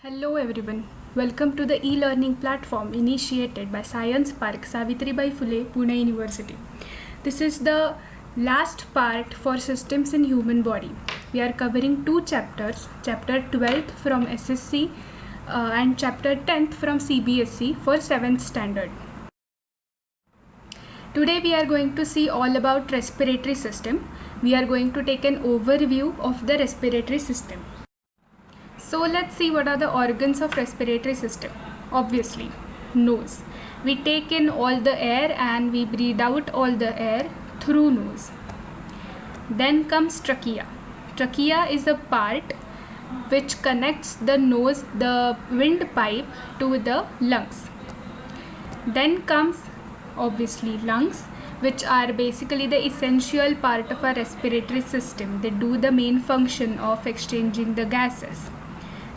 Hello everyone, welcome to the e-learning platform initiated by Science Park Savitribai Phule, Pune University. This is the last part for systems in human body. We are covering two chapters, chapter 12th from SSC and chapter 10th from CBSE for 7th standard. Today we are going to see all about respiratory system. We are going to take an overview of the respiratory system. So let's see what are the organs of respiratory system. Obviously, nose. We take in all the air and we breathe out all the air through nose. Then comes trachea. Trachea is a part which connects the nose, the windpipe to the lungs. Then comes obviously lungs, which are basically the essential part of our respiratory system. They do the main function of exchanging the gases.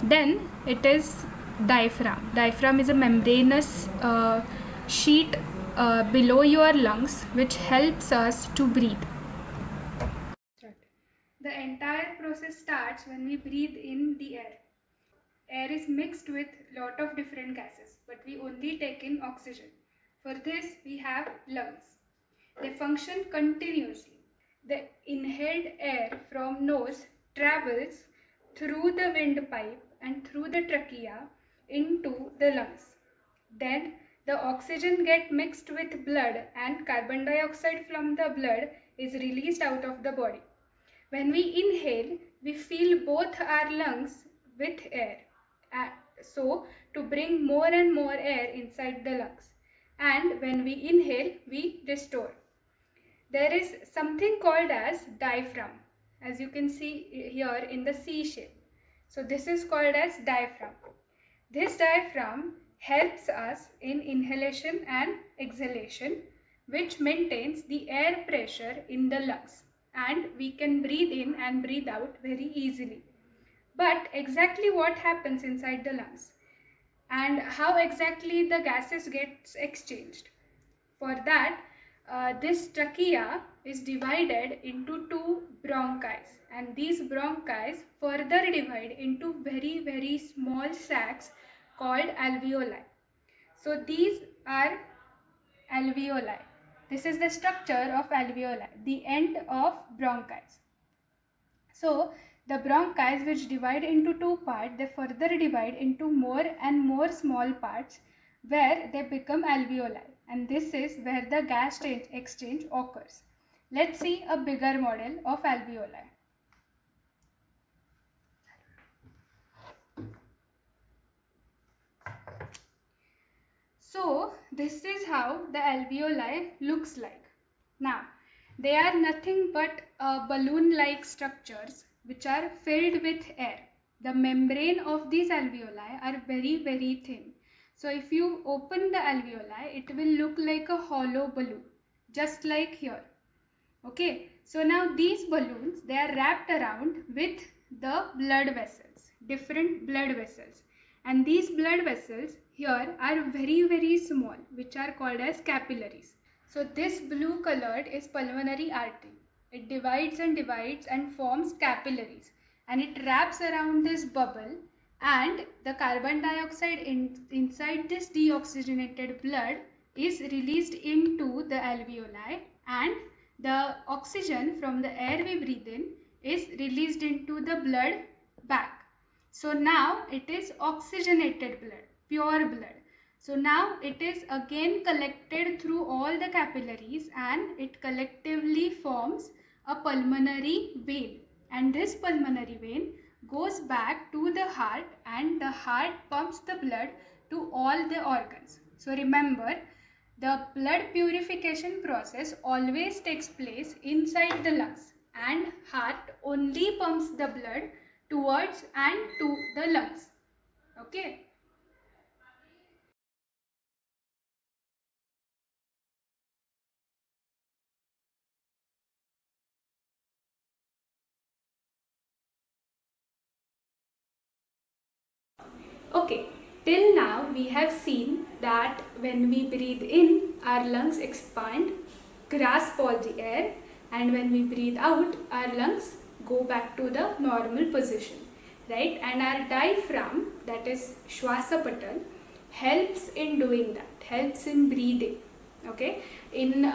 Then it is diaphragm. Diaphragm is a membranous sheet below your lungs which helps us to breathe. The entire process starts when we breathe in the air. Air is mixed with lot of different gases, but we only take in oxygen. For this we have lungs. They function continuously. The inhaled air from nose travels through the windpipe and through the trachea into the lungs. Then the oxygen gets mixed with blood and carbon dioxide from the blood is released out of the body. When we inhale, we fill both our lungs with air. So to bring more and more air inside the lungs. And when we inhale, we restore. There is something called as diaphragm, as you can see here in the C shape. So this is called as diaphragm. This diaphragm helps us in inhalation and exhalation, which maintains the air pressure in the lungs, and we can breathe in and breathe out very easily. But exactly what happens inside the lungs and how exactly the gases gets exchanged? For that, this trachea is divided into two bronchi, and these bronchi further divide into very small sacs called alveoli. So these are alveoli. This is the structure of alveoli, the end of bronchi. So the bronchi, which divide into two parts, they further divide into more and more small parts where they become alveoli, and this is where the gas exchange occurs. Let's see a bigger model of alveoli. So this is how the alveoli looks like. Now they are nothing but balloon-like structures which are filled with air. The membrane of these alveoli are very thin. So if you open the alveoli, it will look like a hollow balloon, just like here. Okay, so now these balloons, they are wrapped around with the blood vessels, different blood vessels. And these blood vessels here are very small, which are called as capillaries. So this blue colored is pulmonary artery. It divides and forms capillaries, and it wraps around this bubble, and the carbon dioxide inside this deoxygenated blood is released into the alveoli, and the oxygen from the air we breathe in is released into the blood back. So now it is oxygenated blood, pure blood. So now it is again collected through all the capillaries, and it collectively forms a pulmonary vein. And this pulmonary vein goes back to the heart, and the heart pumps the blood to all the organs. So remember, the blood purification process always takes place inside the lungs, and heart only pumps the blood towards and to the lungs. Okay. Okay, till now we have seen that when we breathe in, our lungs expand, grasp all the air, and when we breathe out, our lungs go back to the normal position. right? And our diaphragm, that is Shwasapatal, helps in doing that, helps in breathing, okay, in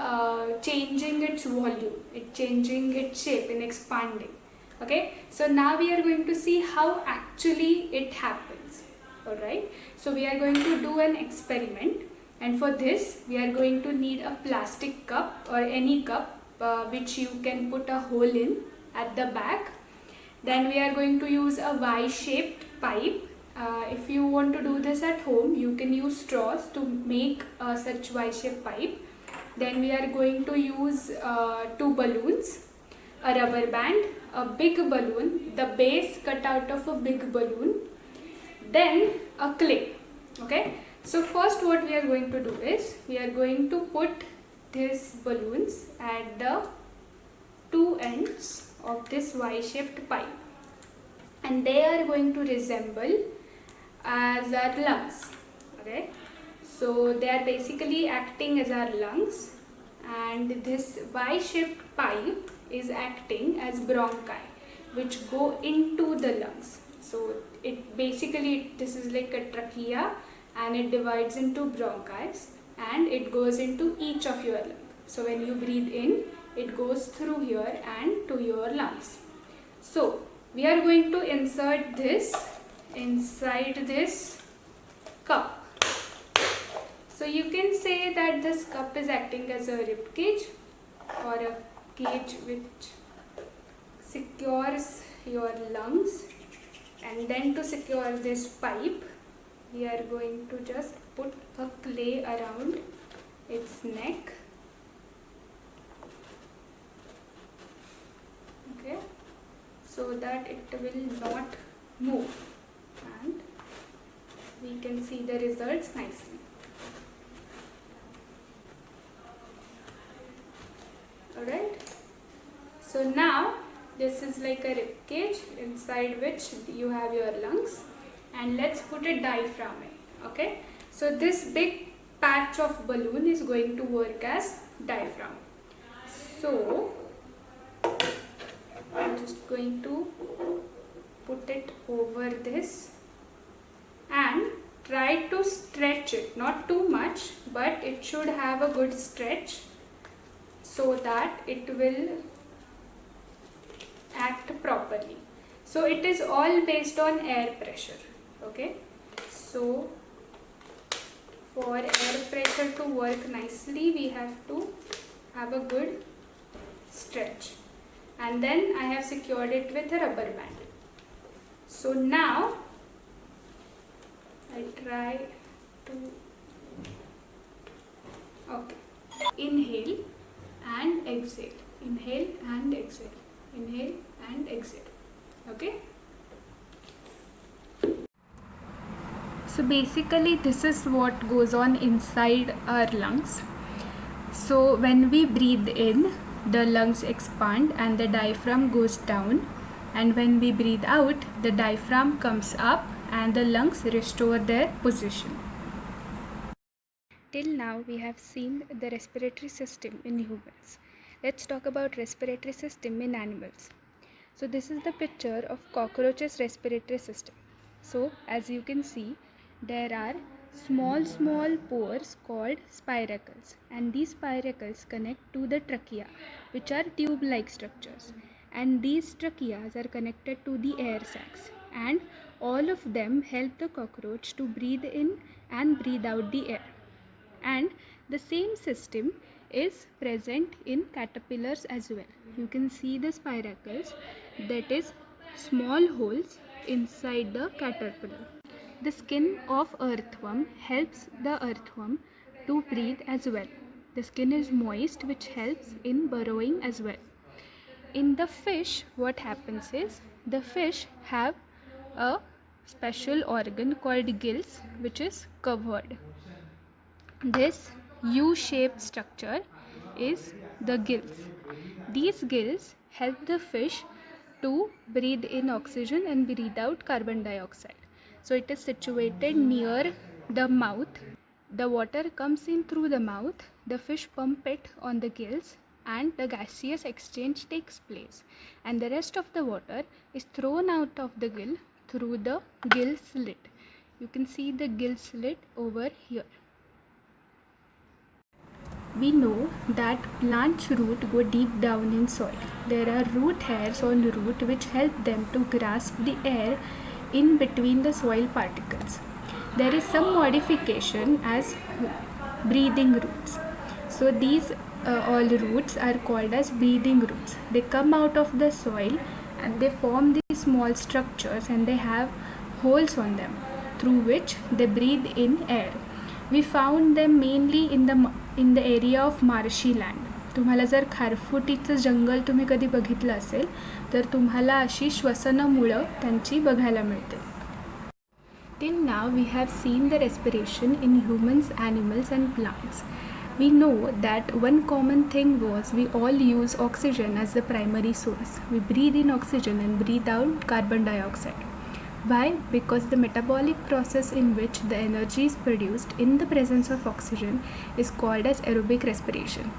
changing its volume, changing its shape, in expanding. Okay, so now we are going to see how actually it happens. Alright, so we are going to do an experiment, and for this we are going to need a plastic cup or any cup which you can put a hole in at the back. Then we are going to use a Y-shaped pipe. If you want to do this at home, you can use straws to make such Y-shaped pipe. Then we are going to use two balloons, a rubber band, a big balloon, the base cut out of a big balloon, then a clay. Okay, so first what we are going to do is we are going to put these balloons at the two ends of this Y-shaped pipe, and they are going to resemble as our lungs. Okay, so they are basically acting as our lungs, and this Y-shaped pipe is acting as bronchi which go into the lungs. So it basically, this is like a trachea, and it divides into bronchi and it goes into each of your lungs. So when you breathe in, it goes through here and to your lungs. So we are going to insert this inside this cup. So you can say that this cup is acting as a rib cage or a cage which secures your lungs. And then to secure this pipe, we are going to just put a clay around its neck. Okay, so that it will not move, and we can see the results nicely. Alright, so now this is like a rib cage inside which you have your lungs, and let's put a diaphragm in. Okay, so this big patch of balloon is going to work as diaphragm. So I'm just going to put it over this and try to stretch it, not too much, but it should have a good stretch so that it will act properly. So it is all based on air pressure. Okay, so for air pressure to work nicely, we have to have a good stretch, and then I have secured it with a rubber band. So now I try to, okay, inhale and exhale, inhale and exhale, inhale and exhale. Okay, so basically this is what goes on inside our lungs. So when we breathe in, the lungs expand and the diaphragm goes down, and when we breathe out, the diaphragm comes up and the lungs restore their position. Till now we have seen the respiratory system in humans. Let's talk about respiratory system in animals. So this is the picture of cockroach's respiratory system. So as you can see, there are small pores called spiracles, and these spiracles connect to the trachea, which are tube-like structures, and these tracheas are connected to the air sacs, and all of them help the cockroach to breathe in and breathe out the air. And the same system is present in caterpillars as well. You can see the spiracles, that is small holes inside the caterpillar. The skin of earthworm helps the earthworm to breathe as well. The skin is moist, which helps in burrowing as well. In the fish, what happens is the fish have a special organ called gills, which is covered. This U-shaped structure is the gills. These gills help the fish to breathe in oxygen and breathe out carbon dioxide. So it is situated near the mouth. The water comes in through the mouth, the fish pump it on the gills, and the gaseous exchange takes place. And the rest of the water is thrown out of the gill through the gill slit. You can see the gill slit over here. We know that plants' roots go deep down in soil. There are root hairs on root which help them to grasp the air in between the soil particles. There is some modification as breathing roots. So these all roots are called as breathing roots. They come out of the soil and they form these small structures and they have holes on them through which they breathe in air. We found them mainly in the area of marshy land. तुम्हाला जर खारफुटीचं जंगल तुम्ही कधी बघितलं असेल तर तुम्हाला अशी श्वसनमुळं त्यांची बघायला मिळते. Till now we have seen the respiration in humans, animals and plants. We know that one common thing was we all use oxygen as the primary source. We breathe in oxygen and breathe out carbon dioxide. Why? Because the metabolic process in which the energy is produced in the presence of oxygen is called as aerobic respiration,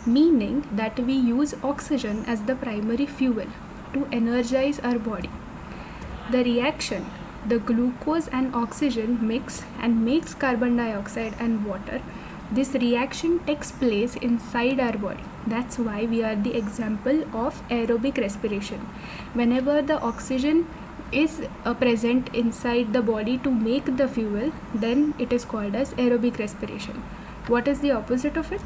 meaning that we use oxygen as the primary fuel to energize our body. The reaction, the glucose and oxygen mix and makes carbon dioxide and water. This reaction takes place inside our body. That's why we are the example of aerobic respiration. Whenever the oxygen is present inside the body to make the fuel, then it is called as aerobic respiration. What is the opposite of it?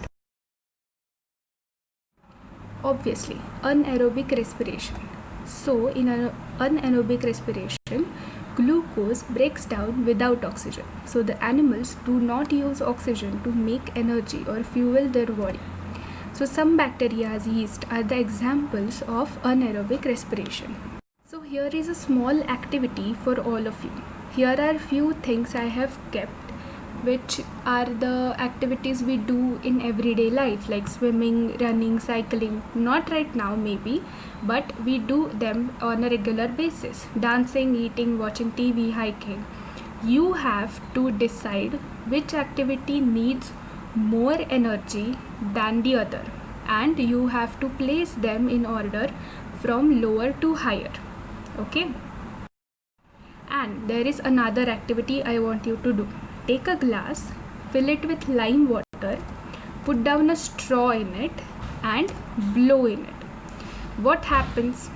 Obviously, anaerobic respiration. So in anaerobic respiration, glucose breaks down without oxygen. So the animals do not use oxygen to make energy or fuel their body. So some bacteria as yeast are the examples of anaerobic respiration. So here is a small activity for all of you. Here are few things I have kept which are the activities we do in everyday life, like swimming, running, cycling. Not right now maybe, but we do them on a regular basis. Dancing, eating, watching TV, hiking. You have to decide which activity needs more energy than the other, and you have to place them in order from lower to higher. Okay? And there is another activity I want you to do. Take a glass, fill it with lime water, put down a straw in it and blow in it. What happens?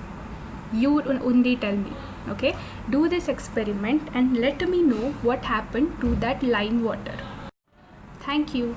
You only tell me. Okay? Do this experiment and let me know what happened to that lime water. Thank you.